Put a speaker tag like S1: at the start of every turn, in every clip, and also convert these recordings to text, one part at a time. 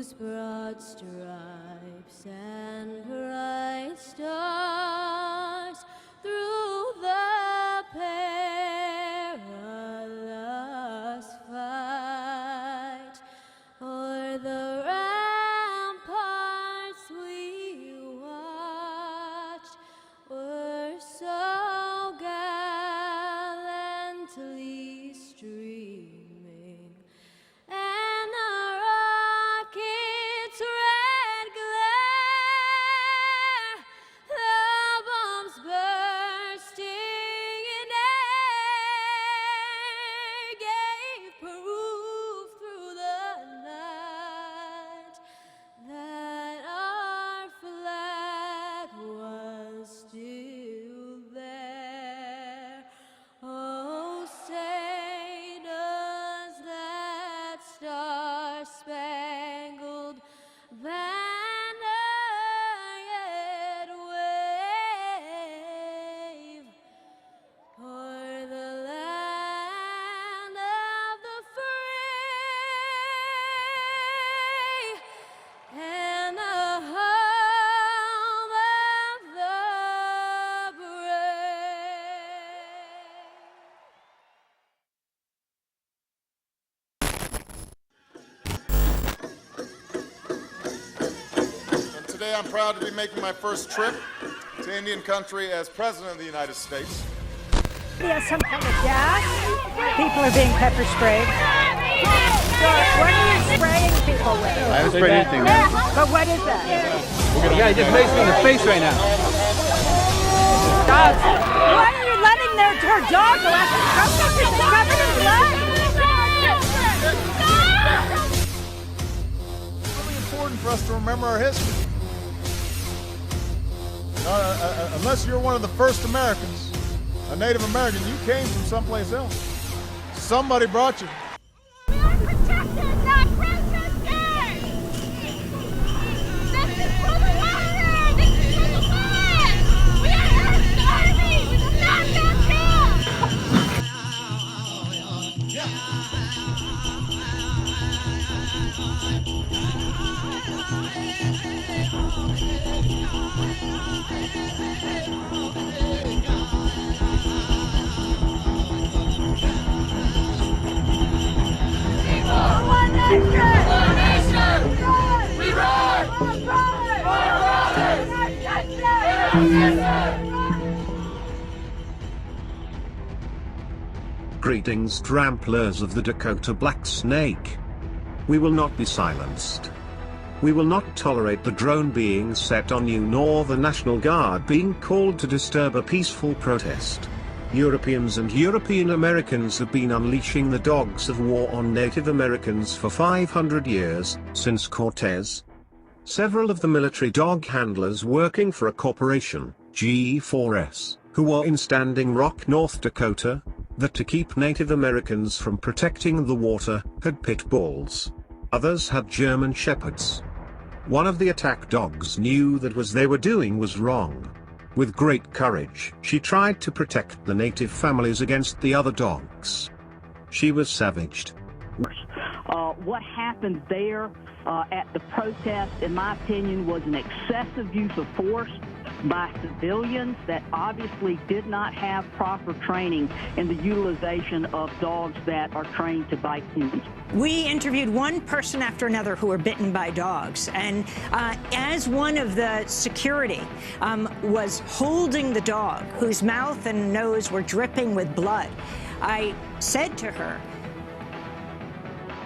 S1: whose broad stripes and bright stars through the perilous fight o'er the ramparts we watched were so gallantly streaming, and the rocket's red glare, the bombs bursting in air, gave proof through the night that our flag was still there. Oh, say does that star-spangled banner yet wave o'er the land of the free and the home of the brave?
S2: And today I'm proud to be making my first trip to Indian country as President of the United States.
S3: He has some kind of gas. People are being pepper sprayed. George, what are you spraying people with?
S4: I haven't sprayed anything, man.
S3: But what is that?
S4: The guy just makes me in the face right now.
S3: Dogs. Why are you letting her dog go after the protesters? It's covered in blood.
S2: It's really important for us to remember our history. Unless you're one of the first Americans, a Native American, you came from someplace else. Somebody brought you.
S5: We are protected, not protesters! This is for the water! This is for the land! We are Earth's army! We will not back down! One nation! One nation! We rise! We rise!
S6: Greetings, tramplers of the Dakota Black Snake. We will not be silenced. We will not tolerate the drone being set on you nor the National Guard being called to disturb a peaceful protest. Europeans and European Americans have been unleashing the dogs of war on Native Americans for 500 years, since Cortez. Several of the military dog handlers working for a corporation, G4S, who are in Standing Rock, North Dakota, that to keep Native Americans from protecting the water, had pit bulls. Others had German shepherds. One of the attack dogs knew that what they were doing was wrong. With great courage, she tried to protect the native families against the other dogs. She was savaged.
S7: What happened there at the protest, in my opinion, was an excessive use of force by civilians that obviously did not have proper training in the utilization of dogs that are trained to bite humans.
S3: We interviewed one person after another who were bitten by dogs, and as one of the security was holding the dog, whose mouth and nose were dripping with blood, I said to her,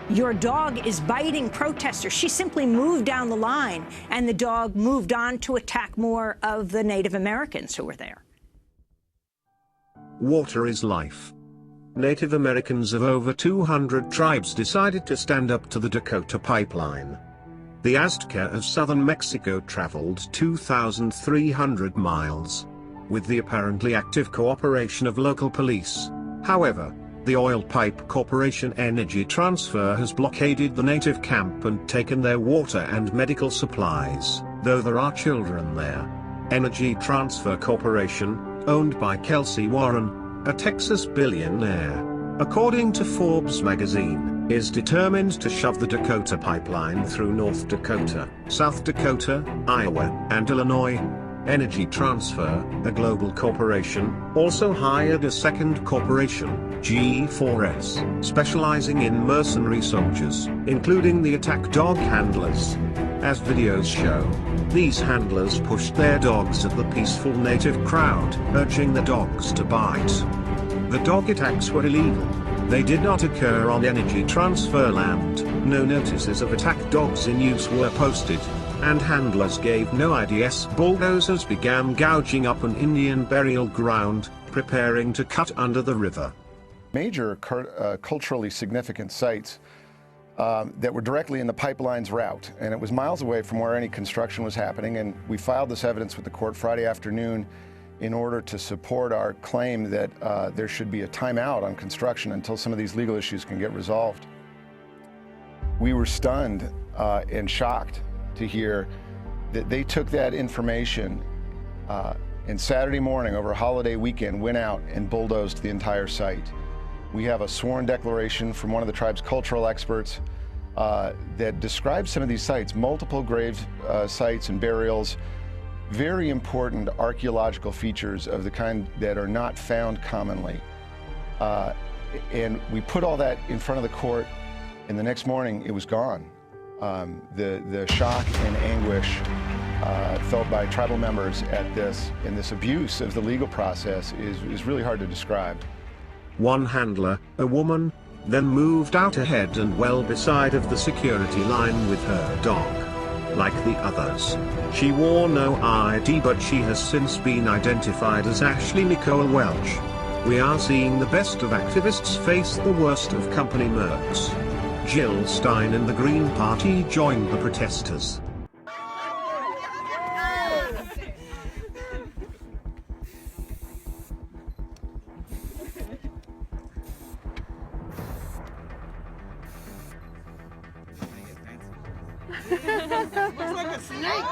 S3: "Your dog is biting protesters." She simply moved down the line, and the dog moved on to attack more of the Native Americans who were there.
S6: Water is life. Native Americans of over 200 tribes decided to stand up to the Dakota Pipeline. The Azteca of southern Mexico traveled 2,300 miles. With the apparently active cooperation of local police, however, the Oil Pipe Corporation Energy Transfer has blockaded the native camp and taken their water and medical supplies, though there are children there. Energy Transfer Corporation, owned by Kelsey Warren, a Texas billionaire. According to Forbes magazine, is determined to shove the Dakota Pipeline through North Dakota, South Dakota, Iowa, and Illinois. Energy Transfer, a global corporation, also hired a second corporation, G4S, specializing in mercenary soldiers, including the attack dog handlers. As videos show, these handlers pushed their dogs at the peaceful native crowd, urging the dogs to bite. The dog attacks were illegal. They did not occur on Energy Transfer land, no notices of attack dogs in use were posted, and handlers gave no IDs. Bulldozers began gouging up an Indian burial ground, preparing to cut under the river.
S8: Major culturally significant sites that were directly in the pipeline's route, and it was miles away from where any construction was happening, and we filed this evidence with the court Friday afternoon in order to support our claim that there should be a timeout on construction until some of these legal issues can get resolved. We were stunned and shocked to hear that they took that information and Saturday morning over a holiday weekend went out and bulldozed the entire site. We have a sworn declaration from one of the tribe's cultural experts that describes some of these sites, multiple grave sites and burials, very important archaeological features of the kind that are not found commonly. And we put all that in front of the court, and the next morning it was gone. The shock and anguish felt by tribal members at this, and this abuse of the legal process is really hard to describe.
S6: One handler, a woman, then moved out ahead and well beside of the security line with her dog. Like the others, she wore no ID, but she has since been identified as Ashley Nicole Welch. We are seeing the best of activists face the worst of company mercs. Jill Stein and the Green Party joined the protesters.
S9: Looks like a snake!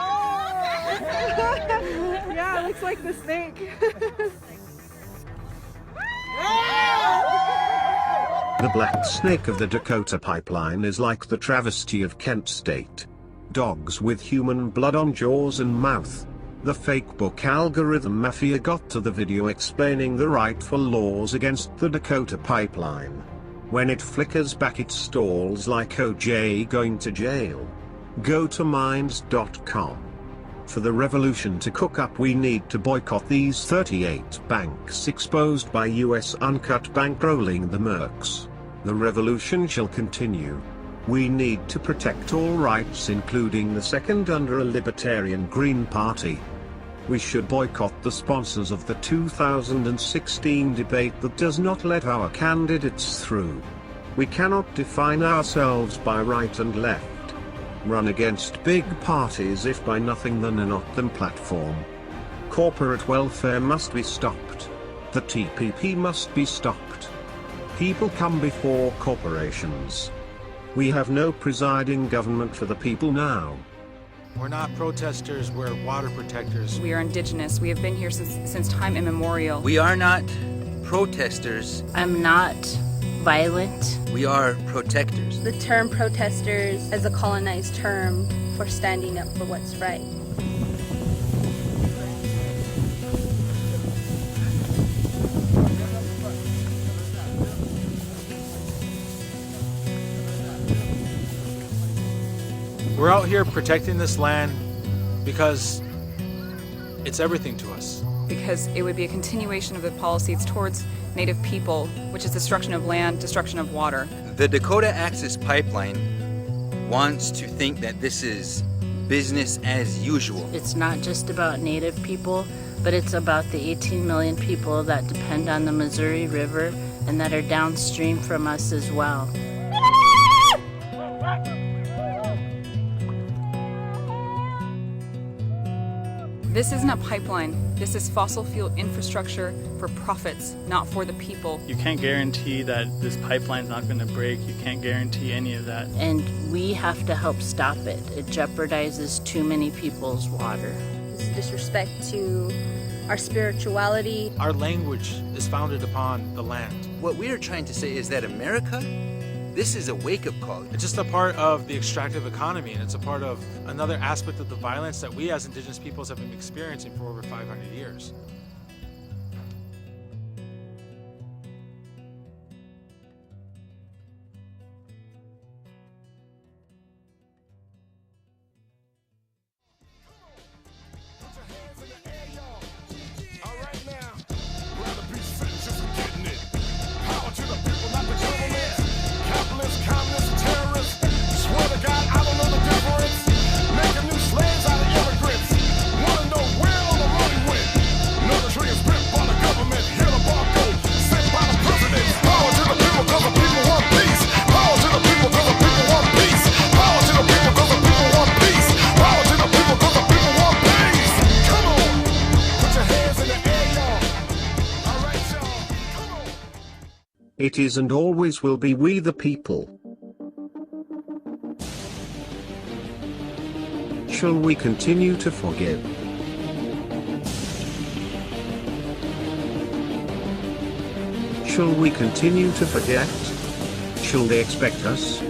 S9: Yeah, it looks like the snake.
S6: The black snake of the Dakota Pipeline is like the travesty of Kent State. Dogs with human blood on jaws and mouth. The fake book Algorithm Mafia got to the video explaining the rightful laws against the Dakota Pipeline. When it flickers back it stalls like OJ going to jail. Go to minds.com. For the revolution to cook up, we need to boycott these 38 banks exposed by US Uncut bankrolling the mercs. The revolution shall continue. We need to protect all rights, including the second under a libertarian Green Party. We should boycott the sponsors of the 2016 debate that does not let our candidates through. We cannot define ourselves by right and left. Run against big parties if by nothing than a not them platform. Corporate welfare must be stopped. The TPP must be stopped. People come before corporations. We have no presiding government for the people now.
S10: We're not protesters, we're water protectors.
S11: We are indigenous. We have been here since time immemorial.
S12: We are not protesters.
S13: I'm not violent.
S12: We are protectors.
S1: The term protesters as a colonized term for standing up for what's right.
S10: We're out here protecting this land because it's everything to us.
S11: Because it would be a continuation of the policies towards Native people, which is destruction of land, destruction of water.
S12: The Dakota Access Pipeline wants to think that this is business as usual.
S13: It's not just about Native people, but it's about the 18 million people that depend on the Missouri River and that are downstream from us as well.
S11: This isn't a pipeline. This is fossil fuel infrastructure for profits, not for the people.
S14: You can't guarantee that this pipeline's not going to break. You can't guarantee any of that.
S13: And we have to help stop it. It jeopardizes too many people's water.
S1: This is disrespect to our spirituality.
S10: Our language is founded upon the land.
S12: What we are trying to say is that America This is a wake-up call.
S10: It's just a part of the extractive economy, and it's a part of another aspect of the violence that we as indigenous peoples have been experiencing for over 500 years.
S6: It is and always will be we the people. Shall we continue to forgive? Shall we continue to forget? Shall they expect us?